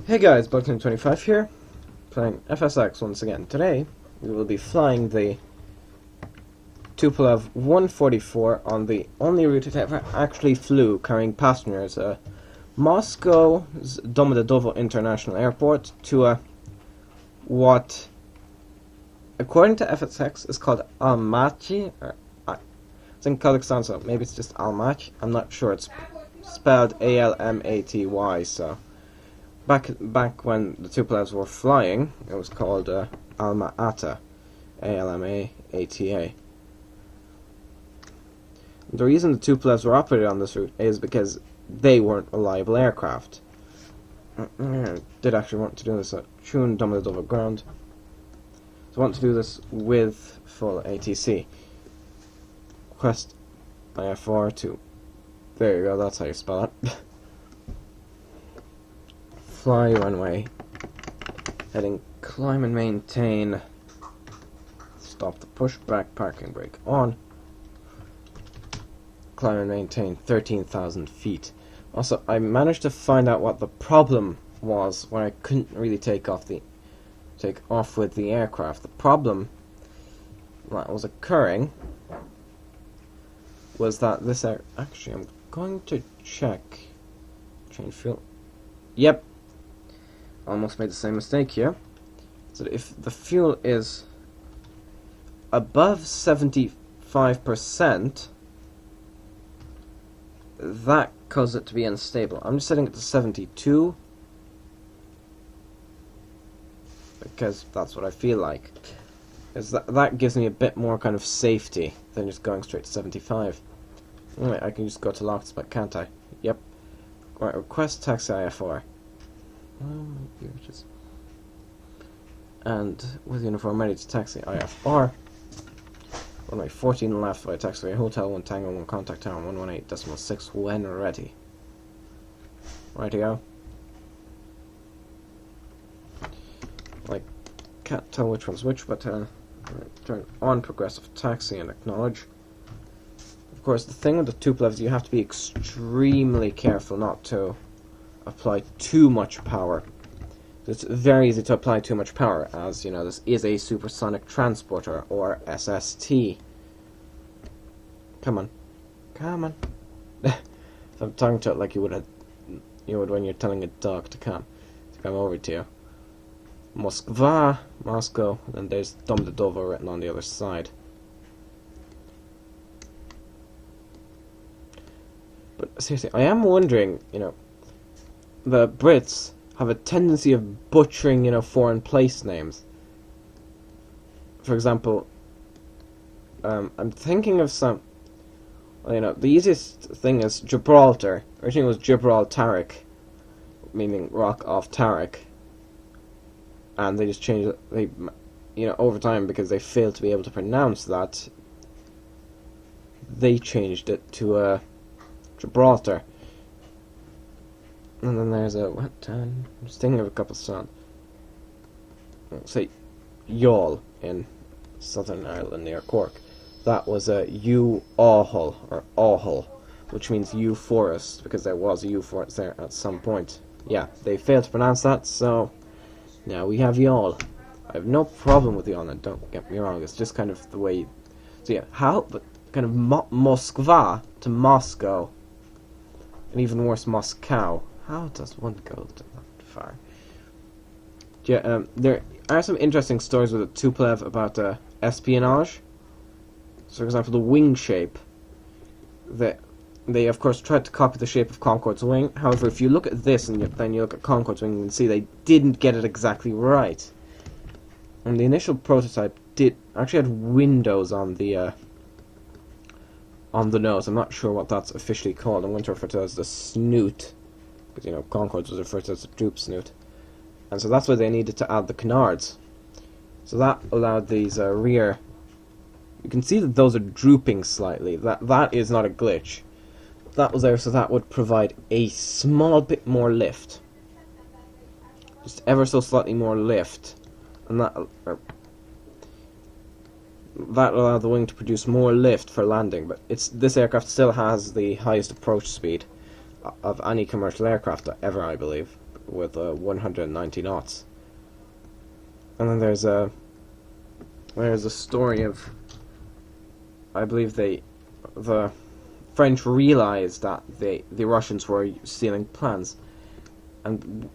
Hey guys, Buckton25 here, playing FSX once again. Today, we will be flying the Tu-144 on the only route it ever actually flew, carrying passengers, Moscow's Domodedovo International Airport to what, according to FSX, is called Almaty, it's in Kazakhstan, so maybe it's just Almaty. I'm not sure. It's spelled A-L-M-A-T-Y, so back when the Tupolevs were flying, it was called Alma-Ata, A-L-M-A-A-T-A. The reason the Tupolevs were operated on this route is because they weren't reliable aircraft. I did actually want to do this at Tu-144 ground. So I want to do this with full ATC. Request IFR to... There you go, that's how you spell it. Fly runway. Heading climb and maintain. Stop the pushback parking brake on. Climb and maintain 13,000 feet. Also, I managed to find out what the problem was when I couldn't really take off with the aircraft. The problem that was occurring was that this actually, I'm going to check. Change fuel. Yep. Almost made the same mistake here. So if the fuel is above 75%, that causes it to be unstable. I'm just setting it to 72 because that's what I feel like. Is that gives me a bit more kind of safety than just going straight to 75. Anyway, I can just go to locked spot, can't I? Yep. Right, request taxi IFR. And with uniform ready to taxi IFR. Runway 14 left by taxiway hotel 1 Tango 1 contact tower 118.6 when ready. Rightio. I can't tell which one's which, but turn on progressive taxi and acknowledge. Of course, the thing with the Tupolevs, you have to be extremely careful not to apply too much power. It's very easy to apply too much power, as you know, this is a supersonic transporter, or SST. Come on, come on. I'm talking to it like you would when you're telling a dog to come over to you. Moskva, Moscow, and there's Domodedovo written on the other side. But seriously, I am wondering, the Brits have a tendency of butchering, foreign place names. For example, I'm thinking of some, the easiest thing is Gibraltar. Originally it was Gibraltaric, meaning rock off Tariq. And they just changed it, over time, because they failed to be able to pronounce that, they changed it to, Gibraltar. And then there's I'm just thinking of a couple of songs. Say, Youghal in Southern Ireland near Cork. That was a yew Aughal, or Aughal, which means yew forest, because there was a yew forest there at some point. Yeah, they failed to pronounce that, so now we have Youghal. I have no problem with Youghal, and don't get me wrong, it's just kind of the way. So yeah, but kind of Moskva to Moscow, and even worse, Moscow. How does one go that far? Yeah, there are some interesting stories with the Tupolev about espionage. So, for example, the wing shape. They of course tried to copy the shape of Concorde's wing. However, if you look at this and then you look at Concorde's wing, you can see they didn't get it exactly right. And the initial prototype actually had windows on the nose. I'm not sure what that's officially called. I'm going to refer to it as the snoot, because Concorde's was referred to as the droop snoot, and so that's why they needed to add the canards. So that allowed these rear. You can see that those are drooping slightly. That is not a glitch. That was there so that would provide a small bit more lift, just ever so slightly more lift, and that allowed the wing to produce more lift for landing. But this aircraft still has the highest approach speed of any commercial aircraft ever, I believe. with 190 knots. And then there's a story of, I believe the French realized that the Russians were stealing plans, and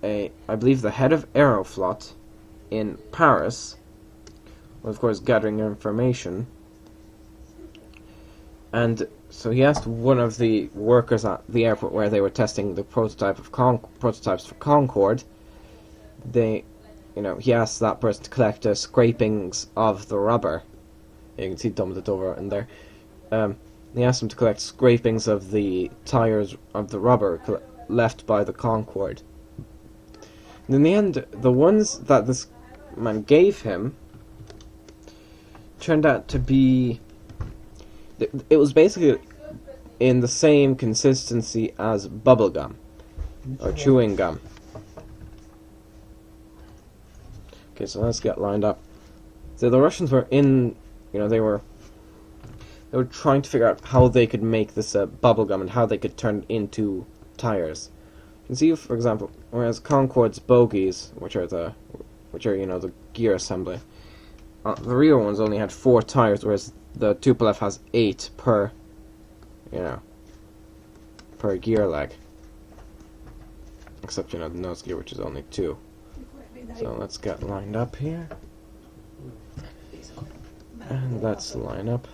I believe the head of Aeroflot in Paris was, of course, gathering information, and so he asked one of the workers at the airport where they were testing the prototypes for Concorde. He asked that person to collect scrapings of the rubber. You can see dumped it over in there. He asked him to collect scrapings of the tires of the rubber left by the Concorde. And in the end, the ones that this man gave him turned out to be... It was basically in the same consistency as bubble gum, or chewing gum. Okay, so let's get lined up. So the Russians were they were trying to figure out how they could make this bubble gum and how they could turn it into tires. You can see, for example, whereas Concorde's bogies, which are the gear assembly, the rear ones only had 4 tires, whereas the Tupolev has 8 per gear leg. Except, the nose gear, which is only 2. So let's get lined up here. And let's line up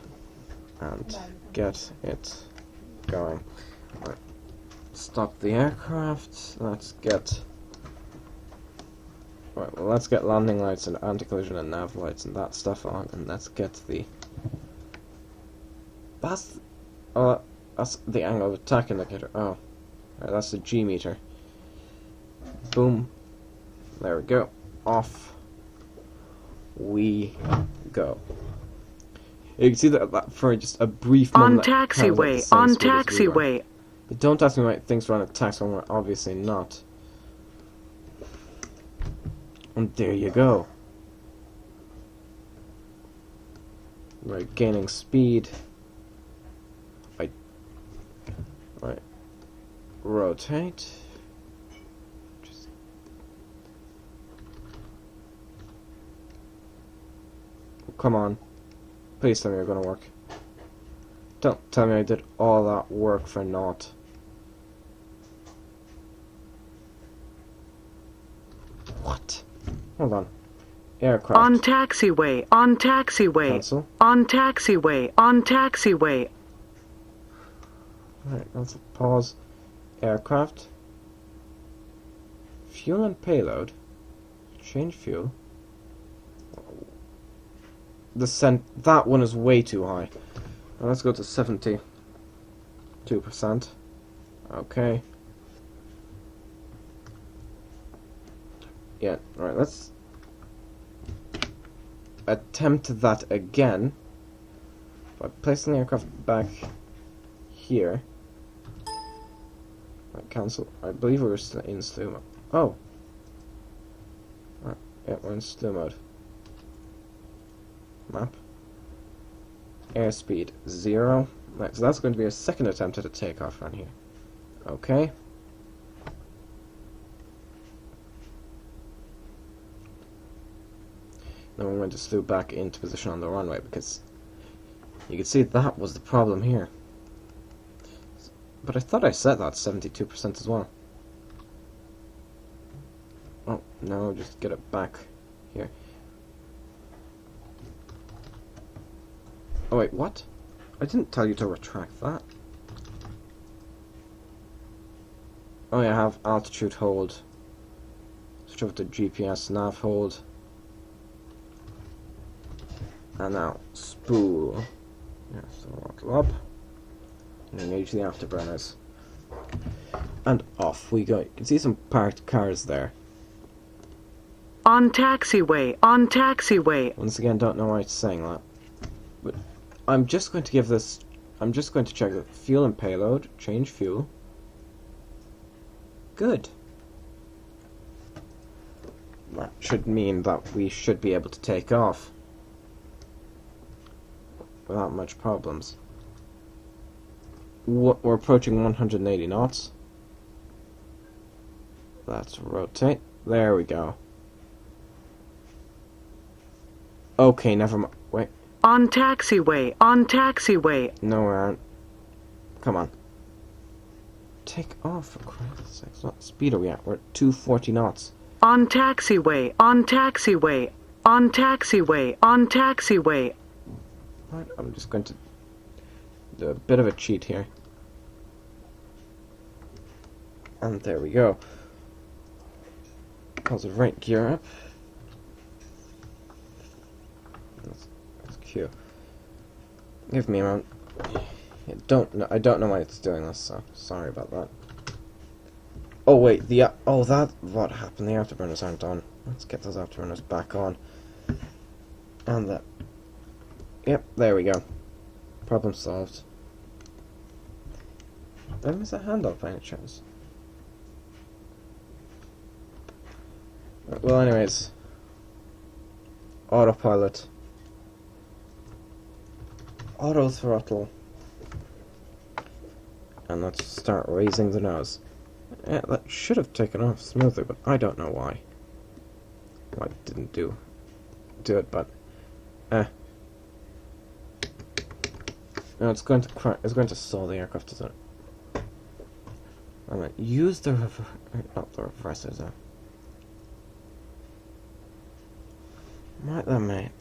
and get it going. Right. Stop the aircraft. Let's get landing lights and anti-collision and nav lights and that stuff on, and let's get the that's the angle of attack indicator. Oh, right, that's the G meter. Boom. There we go. Off we go. You can see that for just a brief moment. On taxiway. Don't ask me why things run at taxiway. Obviously not. And there you go. Right, gaining speed. Right. Rotate. Come on. Please tell me you're gonna work. Don't tell me I did all that work for naught. What? Hold on. Aircraft. On taxiway. Cancel. On taxiway. Alright, let's pause. Aircraft. Fuel and payload. Change fuel. That one is way too high. Now let's go to 72%. Okay. Yeah, alright, let's attempt that again by placing the aircraft back here. Right, cancel. I believe we were still in slew mode. Oh! Right, yeah, we're in slew mode. Map. Airspeed 0. Right, so that's going to be a second attempt at a takeoff run here. Okay. Then we're going to slew back into position on the runway, because you can see that was the problem here. But I thought I set that 72% as well. Oh, no, just get it back here. Oh wait, what? I didn't tell you to retract that. Oh yeah, I have altitude hold. Switch over to GPS nav hold. And now spool. Yeah, so throttle up. And engage the afterburners. And off we go. You can see some parked cars there. On taxiway. Once again, don't know why it's saying that. But I'm just going to check the fuel and payload. Change fuel. Good. That should mean that we should be able to take off without much problems. We're approaching 180 knots. Let's rotate. There we go. Okay, never mind. Wait. On taxiway. On taxiway. No, we aren't. Come on. Take off, for Christ's sakes. What speed are we at? We're at 240 knots. On taxiway. On taxiway. On taxiway. On taxiway. Right, I'm just going to do a bit of a cheat here. And there we go. Positive right gear up. That's cute. Give me a moment. I don't know why it's doing this, so sorry about that. Oh wait, that's what happened. The afterburners aren't on. Let's get those afterburners back on. And that. Yep, there we go. Problem solved. Did I miss a handoff by any chance? Well, anyways. Autopilot. Auto throttle. And let's start raising the nose. Yeah, that should have taken off smoothly, but I don't know why. Why it didn't do it, but no, it's going to stall the aircraft, isn't it? I'm gonna use the not the reversers though. Right then, mate.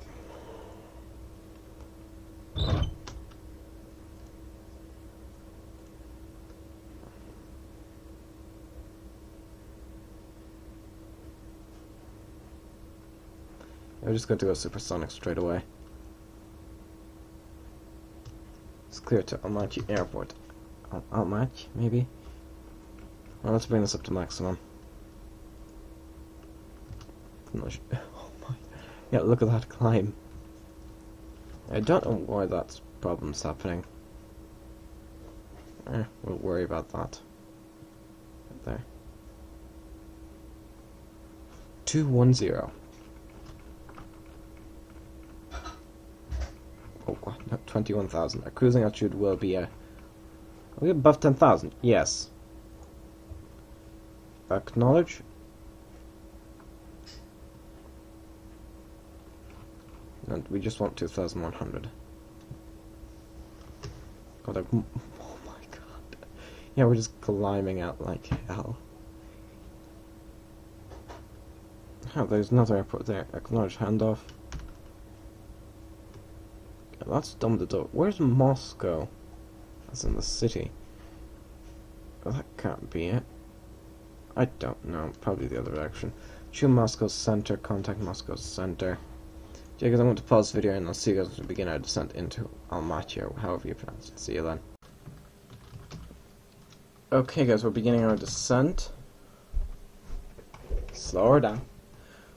I'm just going to go supersonic straight away. It's clear to Almaty Airport. Almaty, maybe? Well, let's bring this up to maximum. Oh my. Yeah, look at that climb. I don't know why that problem's happening. We'll worry about that. Right there. 210. Oh god, no, 21,000. Our cruising altitude will be are we above 10,000? Yes. Acknowledge. And we just want 2,100. God, oh my god. Yeah, we're just climbing out like hell. Oh, there's another airport there. Acknowledge handoff. Yeah, that's dumb to do. Where's Moscow? That's in the city. Well, that can't be it. I don't know. Probably the other direction. Choose Moscow Center. Contact Moscow Center. Yeah, because I want to pause the video and I'll see you guys to begin our descent into Almaty, or however you pronounce it. See you then. Okay guys, we're beginning our descent. Slow her down.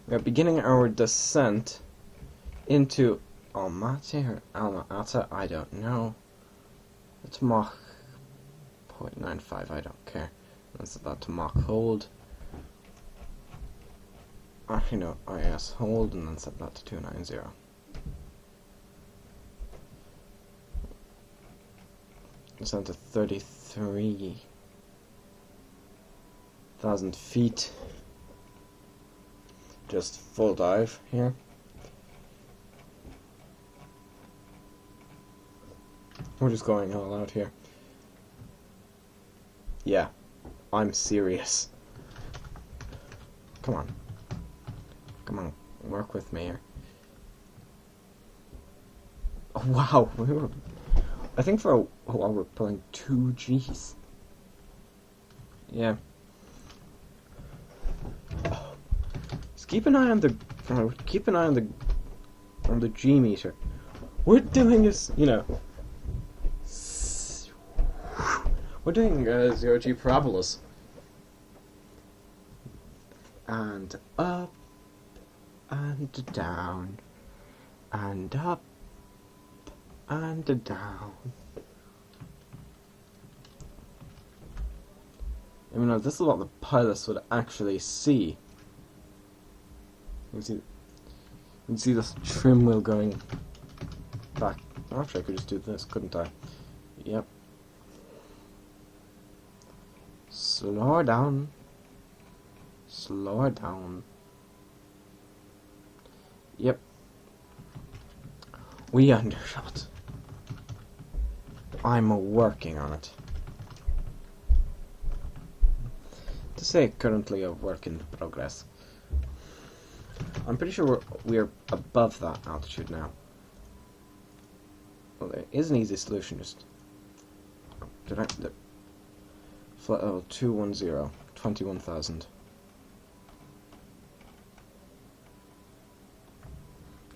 We are beginning our descent into Almaty or Almaty, I don't know. It's Mach 0.95, I don't care. That's about to Mach hold. Actually no, IS hold, and then set that to 290. Descent to 33,000 feet. Just full dive here. We're just going all out here. Yeah, I'm serious. Come on. Come on, work with me here. Oh, wow, I think for a while we're pulling 2 Gs. Yeah. Just keep an eye on the G meter. We're doing is, you know, we're doing 0 G parabolas. And up. And down, and up, and down. I mean, this is what the pilots would actually see. You can see this trim wheel going back. Actually, I could just do this, couldn't I? Yep. Slow down. slow her down. Yep. We undershot. I'm working on it. To say currently a work in progress. I'm pretty sure we're above that altitude now. Well, there is an easy solution. Just flight level 210, 21,000.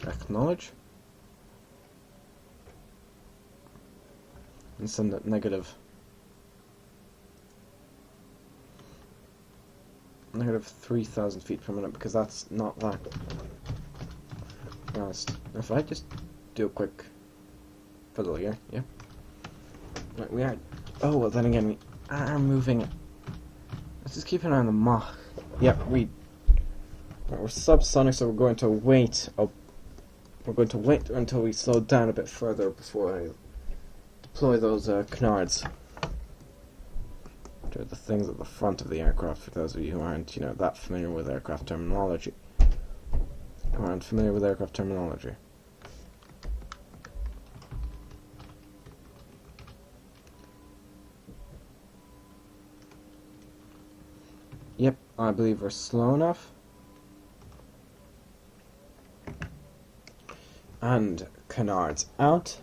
Acknowledge. And send it negative 3,000 feet per minute, because that's not that fast. If I just do a quick fiddle here, yeah. Right, we are. Oh, well, then again, we are moving. Let's just keep an eye on the Mach. Yep, we're subsonic, so we're going to wait. We're going to wait until we slow down a bit further before I deploy those canards. They're the things at the front of the aircraft, for those of you who aren't, that familiar with aircraft terminology. Yep, I believe we're slow enough. And canards out.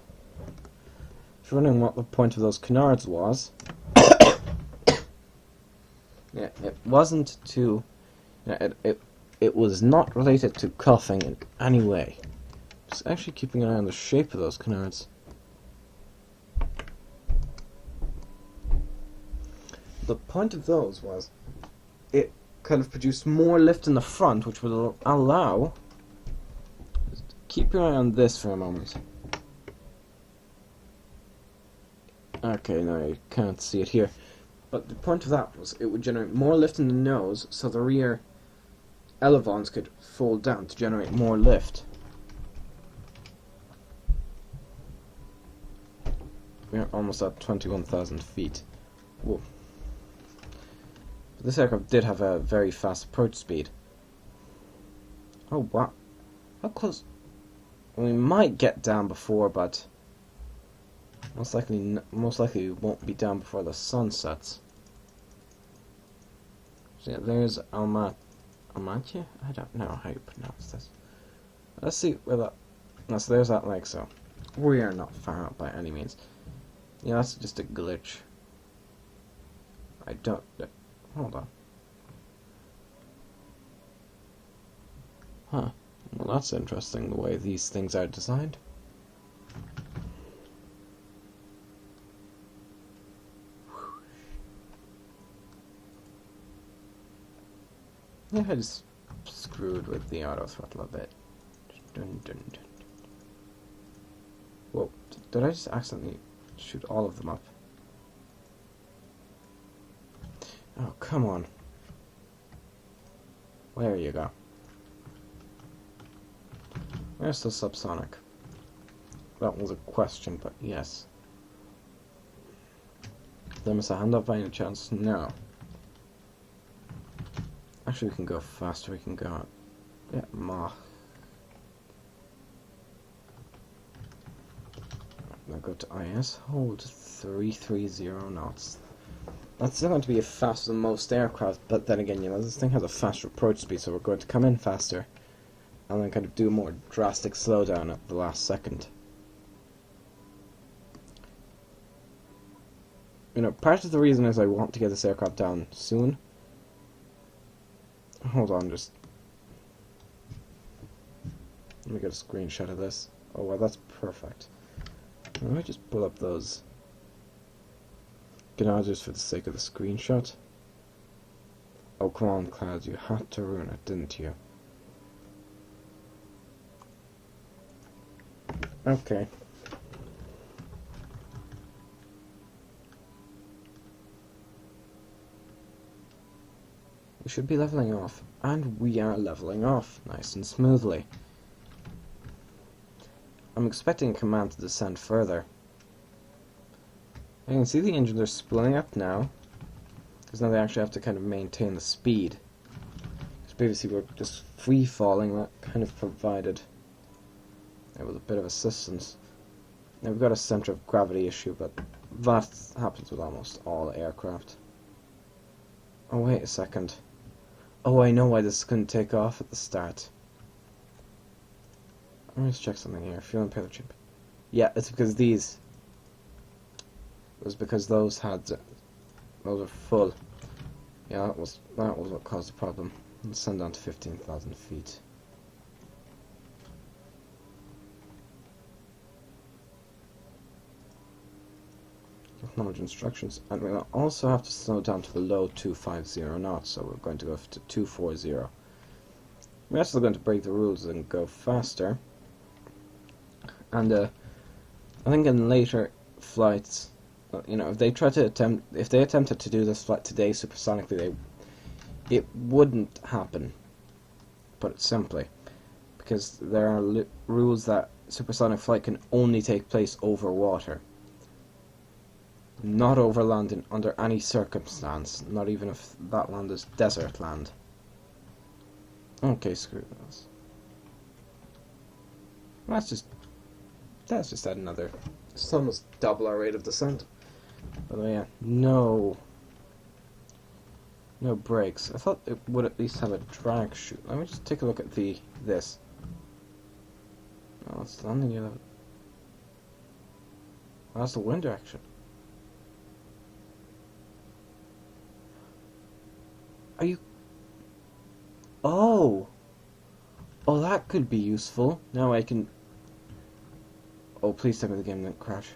If you're wondering what the point of those canards was, yeah, it wasn't to. It was not related to coughing in any way. Just actually keeping an eye on the shape of those canards. The point of those was it kind of produced more lift in the front, which would allow. Just keep your eye on this for a moment. Okay, no, you can't see it here. But the point of that was it would generate more lift in the nose, so the rear elevons could fold down to generate more lift. We're almost at 21,000 feet. Whoa. But this aircraft did have a very fast approach speed. Oh wow. How close? We might get down before, but most likely we won't be down before the sun sets. So yeah, there's Almaty? I don't know how you pronounce this. Let's see where that. No, so there's that lake. So we are not far out by any means. Yeah, that's just a glitch. I don't. Hold on. Huh. Well, that's interesting, the way these things are designed. Yeah, I just screwed with the auto throttle a bit. Dun, dun, dun. Whoa, did I just accidentally shoot all of them up? Oh, come on. There you go. Where's the subsonic? That was a question, but yes. There must a hand up by any chance? No. Actually, we can go faster. We can go. Yeah, Mach. Now go to IS. Hold 330 knots. That's still going to be faster than most aircraft, but then again, this thing has a faster approach speed, so we're going to come in faster and then kind of do a more drastic slowdown at the last second. Part of the reason is I want to get this aircraft down soon. Hold on, just let me get a screenshot of this. Oh wow, that's perfect. Let me just pull up those just for the sake of the screenshot. Oh come on, Clouds, you had to ruin it, didn't you? Okay. We should be leveling off, and we are leveling off nice and smoothly. I'm expecting command to descend further. I can see the engines are splitting up now, because now they actually have to kind of maintain the speed. previously we were just free falling. That kind of provided it with a bit of assistance. Now we've got a center of gravity issue, but that happens with almost all aircraft. Oh, wait a second. Oh, I know why this couldn't take off at the start. Let me just check something here. Fuel and payload chip. Yeah, it's because these. It was because those were full. Yeah, that was what caused the problem. Let's send down to 15,000 feet. Acknowledge instructions, and we'll also have to slow down to below 250 knots, so we're going to go to 240. We're still going to break the rules and go faster. And I think in later flights, if they attempted to do this flight today supersonically, it wouldn't happen. Put it simply, because there are rules that supersonic flight can only take place over water. Not over land under any circumstance, not even if that land is desert land. Okay, screw this. Let's just add another. It's almost double our rate of descent. By the way, yeah, no brakes. I thought it would at least have a drag chute. Let me just take a look at this. Oh, it's landing gear. Oh, that's the wind direction. Are you... Oh! Oh, that could be useful. Now I can... Oh, please tell me the game didn't crash.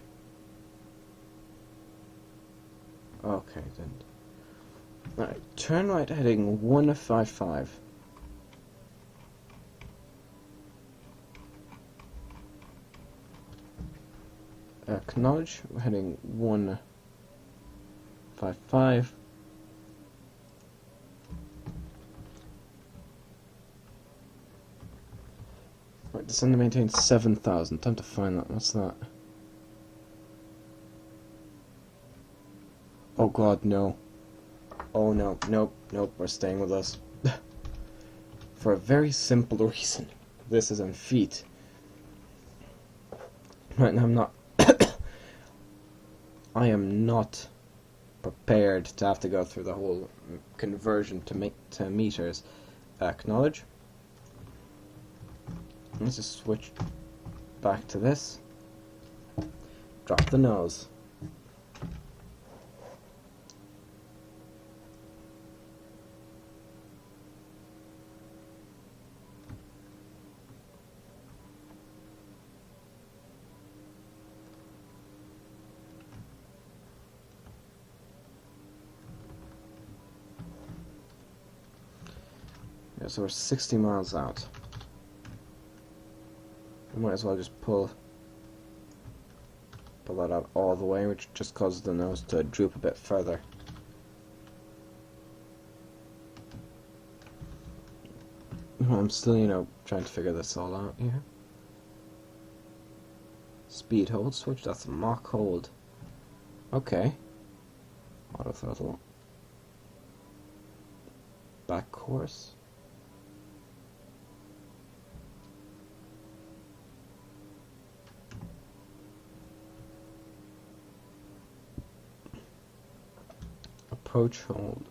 Okay, then. Alright, turn right heading 155. Acknowledge, we're heading 155. Right, descend to maintain 7,000. Time to find that. What's that? Oh god, no. Oh no, nope, we're staying with us. For a very simple reason. This is in feet. Right now I'm not... I am not prepared to have to go through the whole conversion to meters. Acknowledge. Let's just switch back to this. Drop the nose. Yeah, so we're 60 miles out. We might as well just pull that out all the way, which just causes the nose to droop a bit further. I'm still, trying to figure this all out here. Speed hold switch, that's a Mach hold. Okay. Auto throttle. Back course. Approach hold.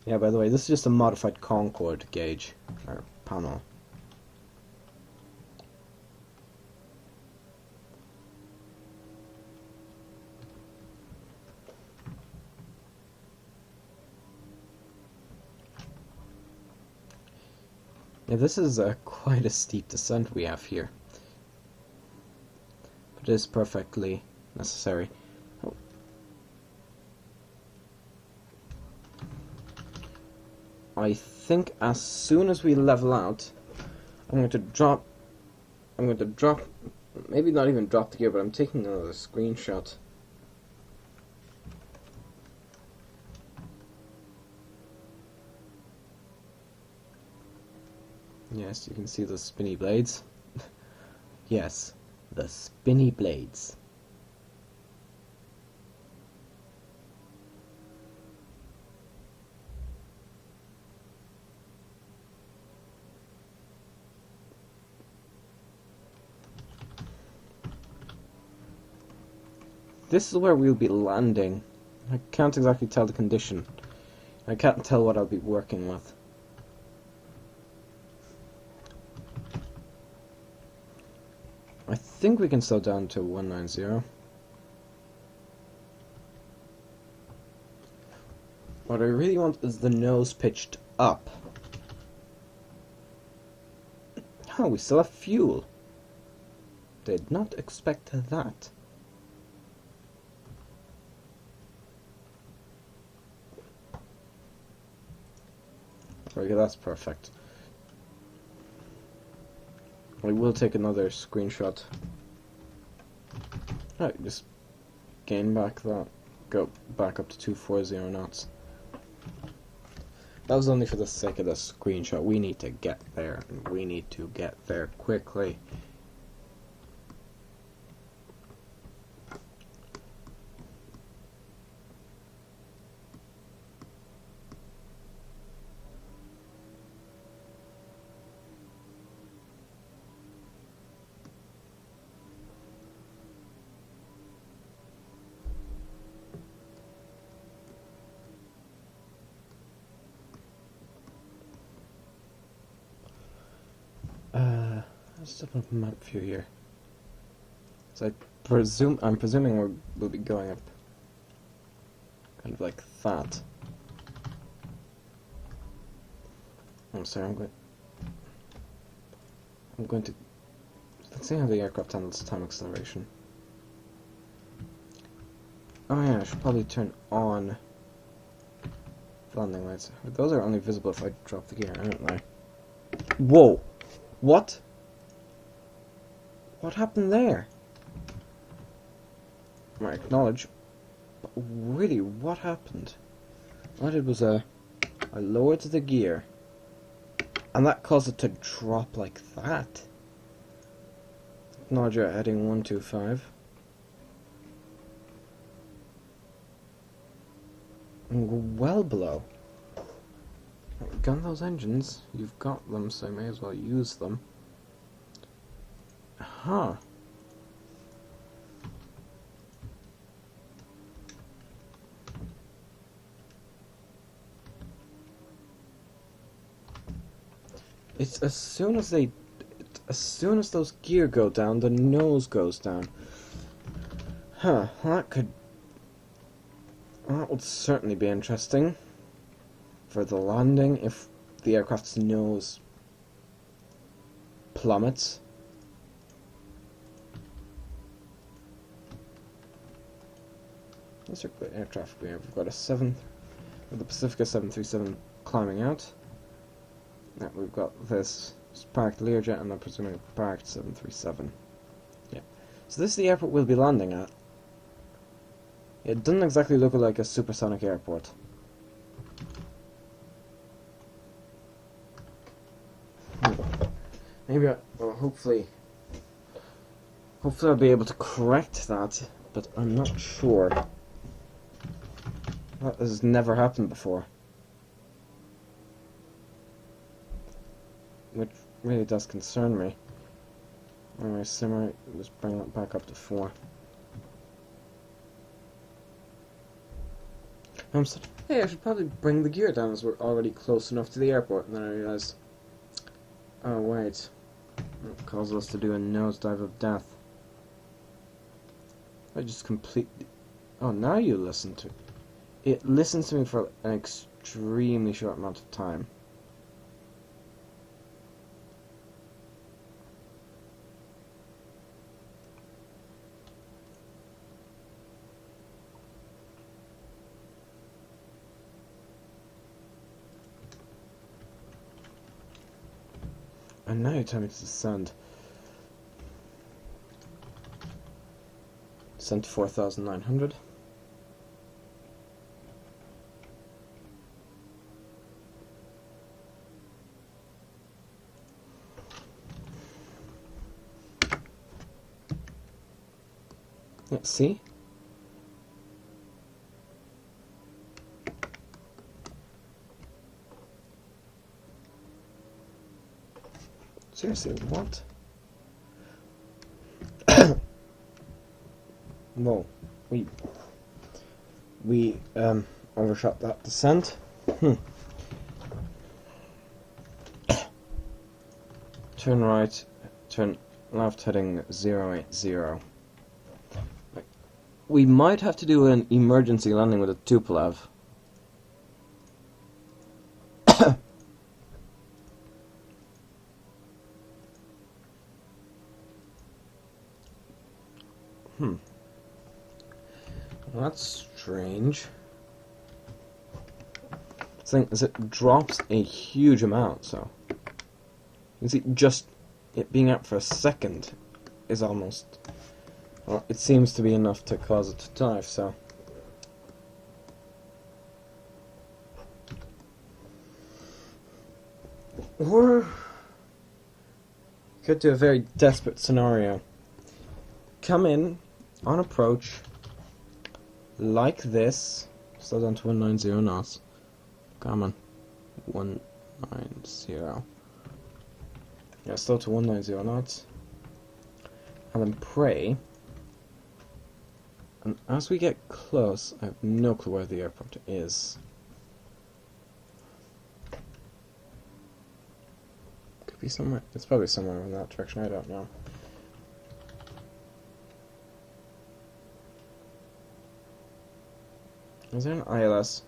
Yeah, by the way, this is just a modified Concorde gauge, or panel. Yeah, this is quite a steep descent we have here. But it is perfectly necessary. Oh. I think as soon as we level out, I'm going to drop, maybe not even drop the gear, but I'm taking another screenshot. Yes, you can see the spinny blades. Yes, the spinny blades. this is where we'll be landing. I can't exactly tell the condition. I can't tell what I'll be working with. I think we can slow down to 190. What I really want is the nose pitched up. Oh, we still have fuel. Did not expect that. Okay, that's perfect. I will take another screenshot. Alright, just gain back that. Go back up to 240 knots. That was only for the sake of the screenshot. We need to get there, and we need to get there quickly. Let's open up a map view here. So I'm presuming we'll be going up kind of like that. I'm sorry, I'm going to let's see how the aircraft handles time acceleration. Oh yeah, I should probably turn on landing lights. Those are only visible if I drop the gear, aren't they? Whoa! What? What happened there? I acknowledge, but really, what happened? What I did was I lowered the gear, and that caused it to drop like that. Acknowledge you're at heading 125. Well below. Gun those engines. You've got them, so you may as well use them. Huh. It's as soon as those gear go down, the nose goes down. Huh, that would certainly be interesting for the landing if the aircraft's nose plummets. Let's look at air traffic we have. We've got the Pacifica 737 climbing out. Yeah, we've got this parked Learjet and I'm presuming a parked 737. Yeah. So this is the airport we'll be landing at. It doesn't exactly look like a supersonic airport. Maybe hopefully I'll be able to correct that, but I'm not sure. That has never happened before. Which really does concern me. Anyway, simmer, let's bring that back up to 4. Hey, I should probably bring the gear down as we're already close enough to the airport, and then I realized, oh wait, it causes us to do a nosedive of death. I just completely... Oh, now you listen to... It listens to me for an extremely short amount of time. And now you're telling me to descend. Descend to 4,900. Yeah, see? Seriously, what? Whoa. we overshot that descent. Turn right, turn left heading 080. We might have to do an emergency landing with a Tupolev. Well, that's strange. The thing is, it drops a huge amount, so you can see just it being out for a second is almost, well, it seems to be enough to cause it to dive, so or could do a very desperate scenario. Come in on approach like this, slow down to 190 knots. Come on, 190. Yeah, slow to 190 knots, and then pray. And as we get close, I have no clue where the airport is. Could be somewhere. It's probably somewhere in that direction. I don't know. Is there an ILS?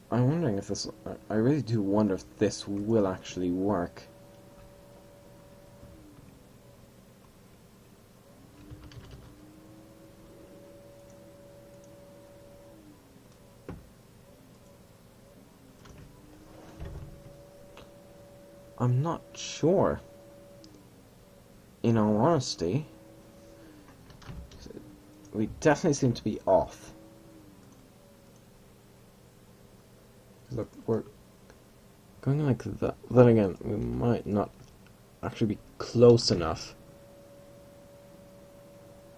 I'm wondering if this... I really do wonder if this will actually work. I'm not sure. In all honesty, we definitely seem to be off. Look, we're going like that. Then again, we might not actually be close enough.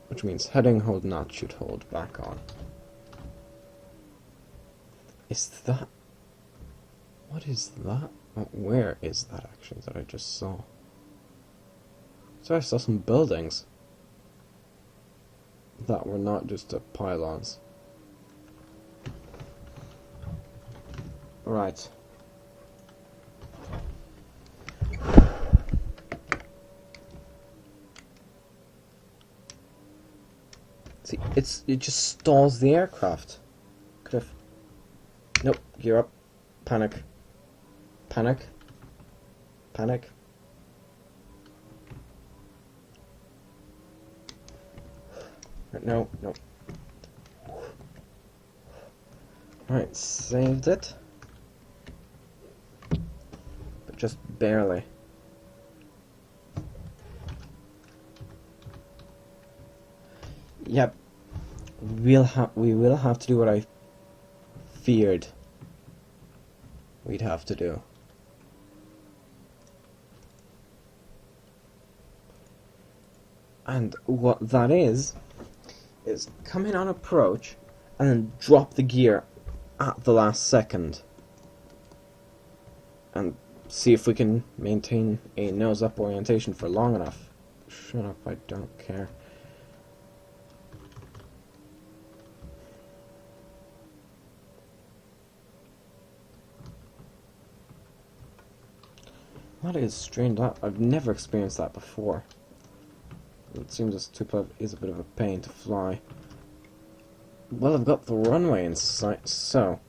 Which means heading hold not should hold back on. Is that... What is that? Where is that actually that I just saw? So I saw some buildings that were not just pylons. Right. See, it just stalls the aircraft. Could have... Nope, gear up. Panic. Panic. Panic. No, no. Alright, saved it. But just barely. Yep. We will have to do what I feared we'd have to do. And what that is come in on approach and then drop the gear at the last second and see if we can maintain a nose-up orientation for long enough. Shut up, I don't care. That is strange. I've never experienced that before. It seems this Tupolev is a bit of a pain to fly. Well, I've got the runway in sight, so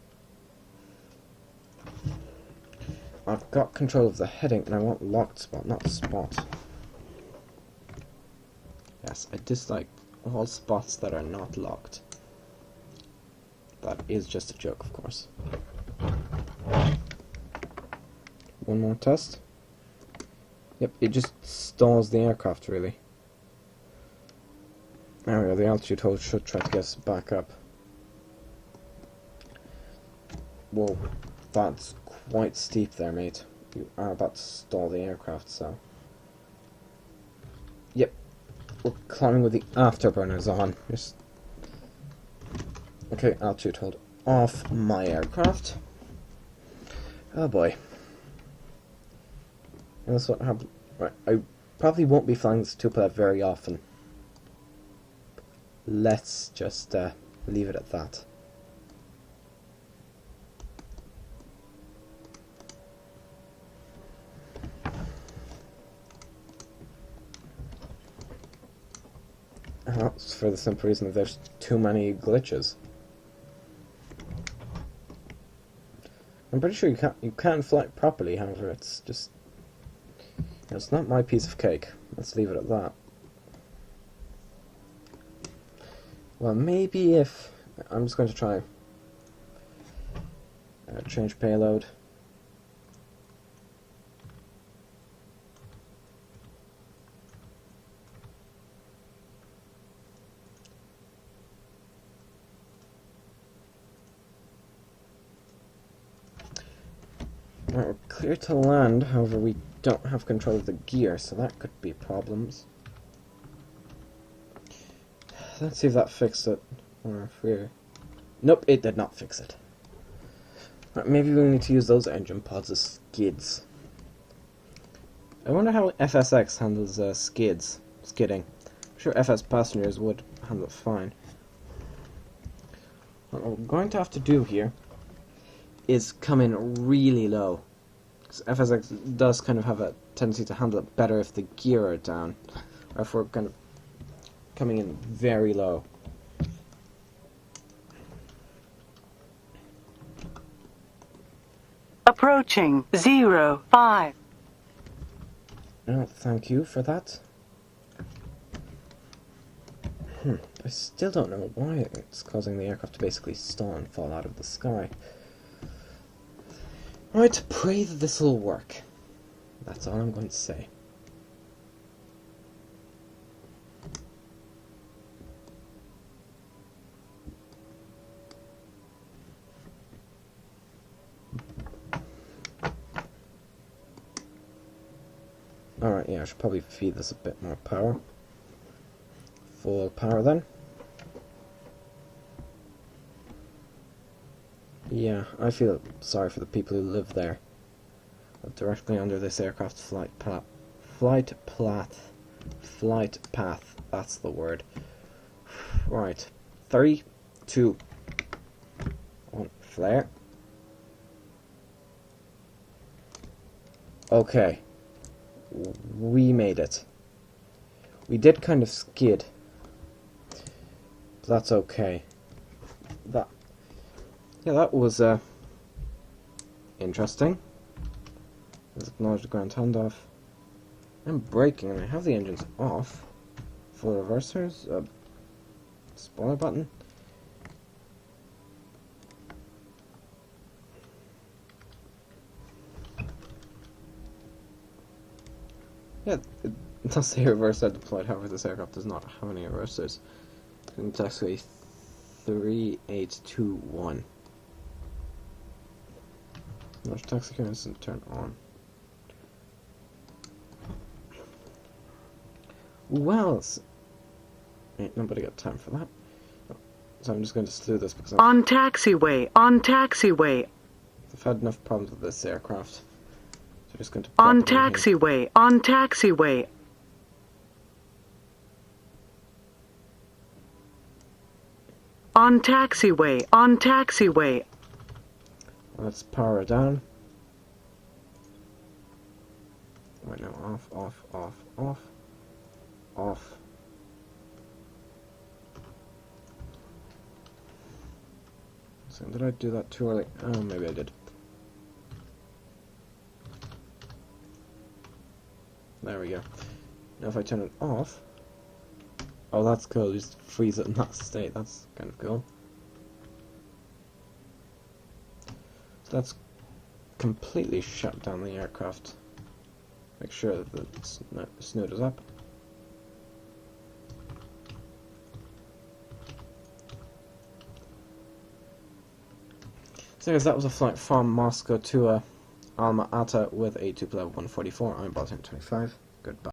I've got control of the heading, and I want locked spot, not spot. Yes, I dislike all spots that are not locked. That is just a joke, of course. One more test. Yep, it just stalls the aircraft, really. There we go, the altitude hold should try to get us back up. Whoa, that's quite steep there, mate. You are about to stall the aircraft, so... Yep, we're climbing with the afterburners on. Just... Okay, altitude hold off my aircraft. Oh boy. And that's what happened. Right, I probably won't be flying this Tupolev very often. Let's just leave it at that. That's for the simple reason that there's too many glitches. I'm pretty sure you can't fly it properly, however, it's just... It's not my piece of cake. Let's leave it at that. Well, maybe if... I'm just going to try... change payload. Right, we're clear to land, however we don't have control of the gear, so that could be problems. Let's see if that fixed it. Or if we're... Nope, it did not fix it. Right, maybe we need to use those engine pods as skids. I wonder how FSX handles skidding. I'm sure FS passengers would handle it fine. What we're going to have to do here is come in really low. Because FSX does kind of have a tendency to handle it better if the gear are down. Or if we're kind of coming in very low. Approaching 05. Oh, thank you for that. I still don't know why it's causing the aircraft to basically stall and fall out of the sky. Right, pray that this will work. That's all I'm going to say. Alright, yeah, I should probably feed this a bit more power. Full power then. Yeah, I feel sorry for the people who live there. Directly under this aircraft's flight path, that's the word. Right. 3, 2, 1, flare. Okay. We made it. We did kind of skid. But that's okay. That was interesting. Let's acknowledge the ground handoff. I'm braking and I have the engines off. Full reversers, spoiler button. Yeah, it does say reverser deployed, however this aircraft does not have any reversers. In taxiway 3821. Launch taxi clearance and turn on. Well, ain't nobody got time for that. So I'm just going to slew this because On taxiway, on taxiway, I've had enough problems with this aircraft. So I'm just going to on plop it in here. taxiway, on taxiway, on taxiway, on taxiway, Let's power it down. Right now, off, off, off, off, off. So did I do that too early? Oh, maybe I did. There we go. Now if I turn it off... Oh, that's cool. Just freeze it in that state. That's kind of cool. So that's completely shut down the aircraft. Make sure that the snoot is up. So guys, that was a flight from Moscow to Almaty with a Tu-144. I'm Boston 25. Goodbye.